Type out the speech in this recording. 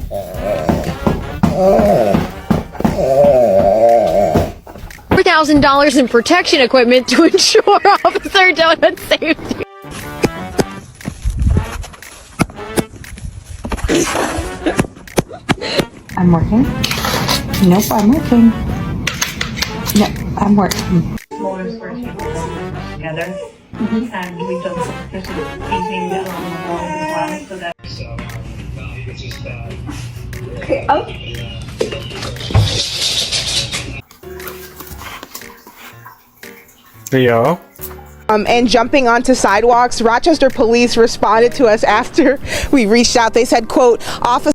$4,000 in protection equipment to ensure Officer Donut's safety. I'm working. Nope, I'm working. No, I'm working. Smallest first together, and we've done some bit of eating along the walls as well, so that. Okay, oh. Theo. And jumping onto sidewalks. Rochester police responded to us after we reached out. They said, quote, "Officer